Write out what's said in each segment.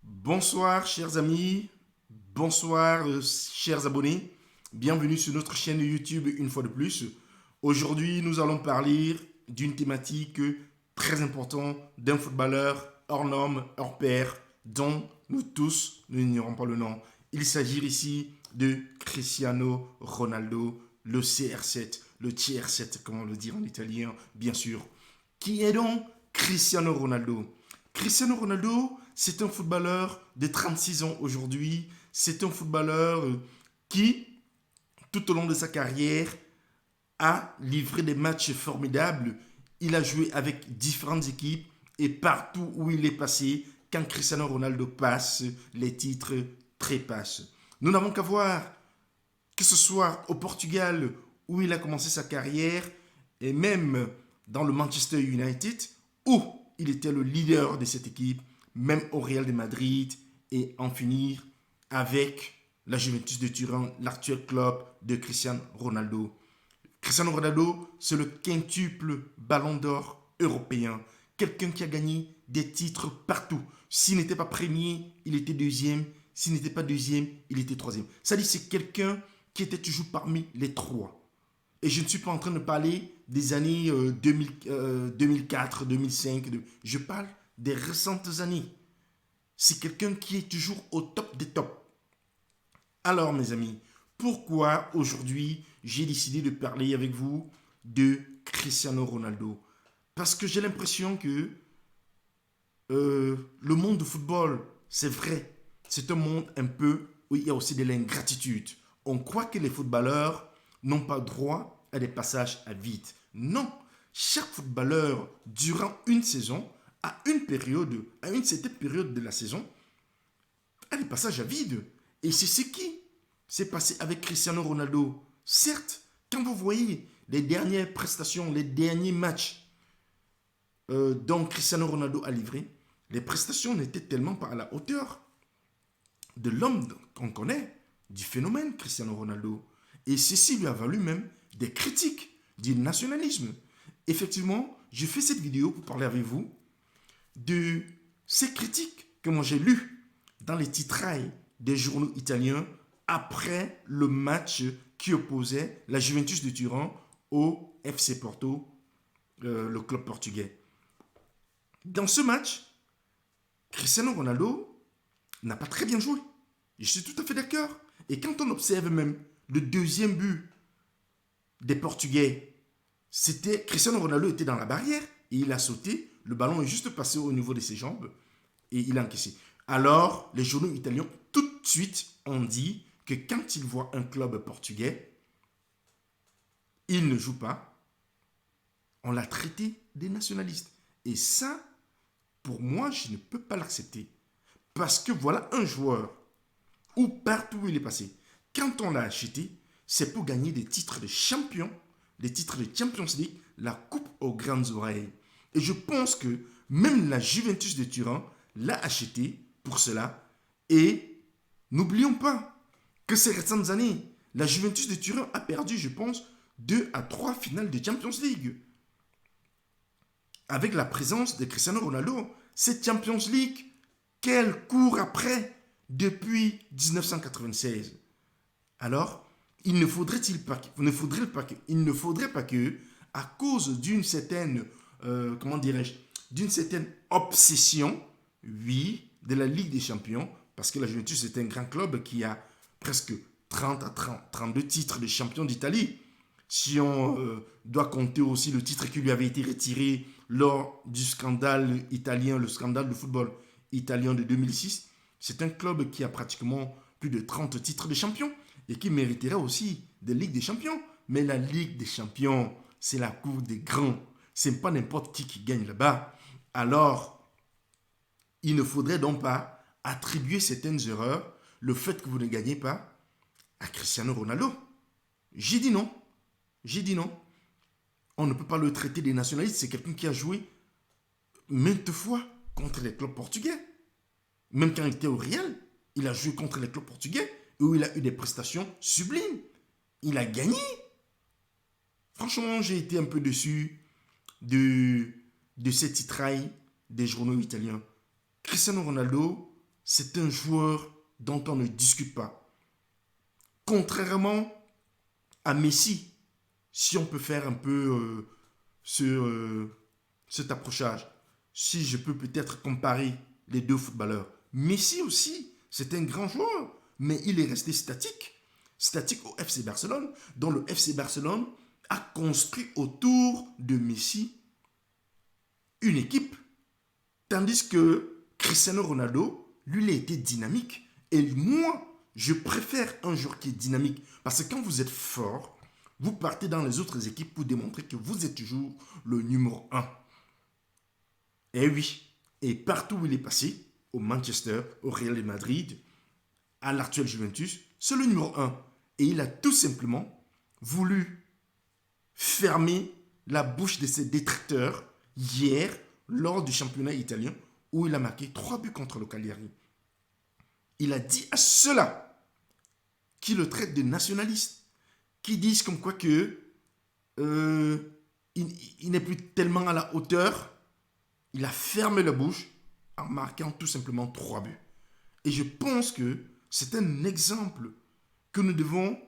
Bonsoir chers amis, bonsoir chers abonnés, bienvenue sur notre chaîne YouTube une fois de plus. Aujourd'hui nous allons parler d'une thématique très importante d'un footballeur hors norme, hors pair, dont nous tous nous n'ignorons pas le nom. Il s'agit ici de Cristiano Ronaldo, le CR7, le TR7 comme on le dit en italien bien sûr. Qui est donc Cristiano Ronaldo? Cristiano Ronaldo, c'est un footballeur de 36 ans aujourd'hui. C'est un footballeur qui, tout au long de sa carrière, a livré des matchs formidables. Il a joué avec différentes équipes et partout où il est passé, quand Cristiano Ronaldo passe, les titres trépassent. Nous n'avons qu'à voir, que ce soit au Portugal où il a commencé sa carrière et même dans le Manchester United où il était le leader de cette équipe, même au Real de Madrid et en finir avec la Juventus de Turin, l'actuel club de Cristiano Ronaldo. Cristiano Ronaldo, c'est le quintuple ballon d'or européen. Quelqu'un qui a gagné des titres partout. S'il n'était pas premier, il était deuxième. S'il n'était pas deuxième, il était troisième. Ça dit, c'est quelqu'un qui était toujours parmi les trois. Et je ne suis pas en train de parler des années 2004, 2005. Je parle des récentes années. C'est quelqu'un qui est toujours au top des tops. Alors, mes amis, pourquoi aujourd'hui j'ai décidé de parler avec vous de Cristiano Ronaldo? Parce que j'ai l'impression que le monde du football, c'est vrai, c'est un monde un peu où il y a aussi de l'ingratitude. On croit que les footballeurs n'ont pas droit à des passages à vide. Non, chaque footballeur, durant une saison, à une certaine période de la saison, a des passages à vide. Et c'est ce qui s'est passé avec Cristiano Ronaldo. Certes, quand vous voyez les dernières prestations, les derniers matchs dont Cristiano Ronaldo a livré, les prestations n'étaient tellement pas à la hauteur de l'homme qu'on connaît, du phénomène Cristiano Ronaldo. Et ceci lui a valu même des critiques, du nationalisme. Effectivement, je fais cette vidéo pour parler avec vous de ces critiques que moi j'ai lues dans les titrailles des journaux italiens après le match qui opposait la Juventus de Turin au FC Porto, le club portugais. Dans ce match, Cristiano Ronaldo n'a pas très bien joué. Je suis tout à fait d'accord. Et quand on observe même le deuxième but des Portugais, c'était Cristiano Ronaldo était dans la barrière et il a sauté. Le ballon est juste passé au niveau de ses jambes et il a encaissé. Alors, les journaux italiens, tout de suite, ont dit que quand ils voient un club portugais, il ne joue pas. On l'a traité des nationalistes. Et ça, pour moi, je ne peux pas l'accepter. Parce que voilà un joueur où partout où il est passé, quand on l'a acheté, c'est pour gagner des titres de champion, des titres de Champions League, la coupe aux grandes oreilles. Et je pense que même la Juventus de Turin l'a acheté pour cela. Et n'oublions pas que ces récentes années, la Juventus de Turin a perdu, je pense, 2 à 3 finales de Champions League. Avec la présence de Cristiano Ronaldo, cette Champions League, qu'elle court après depuis 1996. Alors, il ne faudrait-il pas, il ne faudrait pas que, à cause d'une certaine, comment dirais-je, d'une certaine obsession, oui, de la Ligue des Champions, parce que la Juventus est un grand club qui a presque 30 à 32 titres de champion d'Italie. Si on doit compter aussi le titre qui lui avait été retiré lors du scandale italien, le scandale de football italien de 2006, c'est un club qui a pratiquement plus de 30 titres de champion et qui mériterait aussi des Ligues des Champions. Mais la Ligue des Champions, c'est la cour des grands. C'est pas n'importe qui gagne là-bas. Alors, il ne faudrait donc pas attribuer certaines erreurs, le fait que vous ne gagnez pas, à Cristiano Ronaldo. J'ai dit non. J'ai dit non. On ne peut pas le traiter des nationalistes. C'est quelqu'un qui a joué maintes fois contre les clubs portugais. Même quand il était au Real, il a joué contre les clubs portugais où il a eu des prestations sublimes. Il a gagné. Franchement, j'ai été un peu déçu de, de ces titrailles des journaux italiens. Cristiano Ronaldo, c'est un joueur dont on ne discute pas. Contrairement à Messi, si on peut faire un peu cet approchage, si je peux peut-être comparer les deux footballeurs. Messi aussi, c'est un grand joueur, mais il est resté statique. Statique au FC Barcelone, dont le FC Barcelone a construit autour de Messi une équipe. Tandis que Cristiano Ronaldo, lui, il a été dynamique. Et moi, je préfère un joueur qui est dynamique. Parce que quand vous êtes fort, vous partez dans les autres équipes pour démontrer que vous êtes toujours le numéro 1. Et oui, et partout où il est passé, au Manchester, au Real de Madrid, à l'actuel Juventus, c'est le numéro 1. Et il a tout simplement voulu fermer la bouche de ses détracteurs hier lors du championnat italien où il a marqué 3 buts contre le Cagliari. Il a dit à ceux-là qui le traitent de nationaliste, qui disent comme quoi que il n'est plus tellement à la hauteur, il a fermé la bouche en marquant tout simplement 3 buts. Et je pense que c'est un exemple que nous devons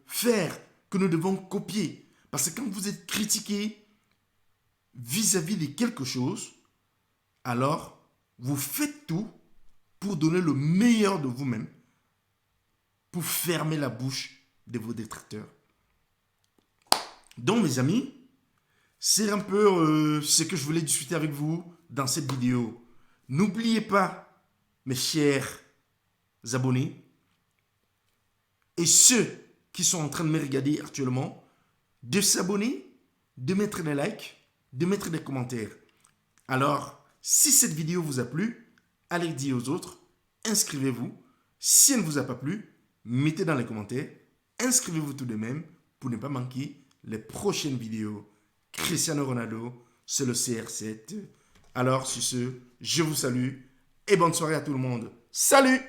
faire, que nous devons copier. Parce que quand vous êtes critiqué vis-à-vis de quelque chose, alors vous faites tout pour donner le meilleur de vous-même, pour fermer la bouche de vos détracteurs. Donc mes amis, c'est un peu ce que je voulais discuter avec vous dans cette vidéo. N'oubliez pas, mes chers abonnés, et ceux qui sont en train de me regarder actuellement, de s'abonner, de mettre des likes, de mettre des commentaires. Alors, si cette vidéo vous a plu, allez dire aux autres, inscrivez-vous. Si elle ne vous a pas plu, mettez dans les commentaires, inscrivez-vous tout de même pour ne pas manquer les prochaines vidéos. Cristiano Ronaldo, c'est le CR7. Alors, sur ce, je vous salue et bonne soirée à tout le monde. Salut!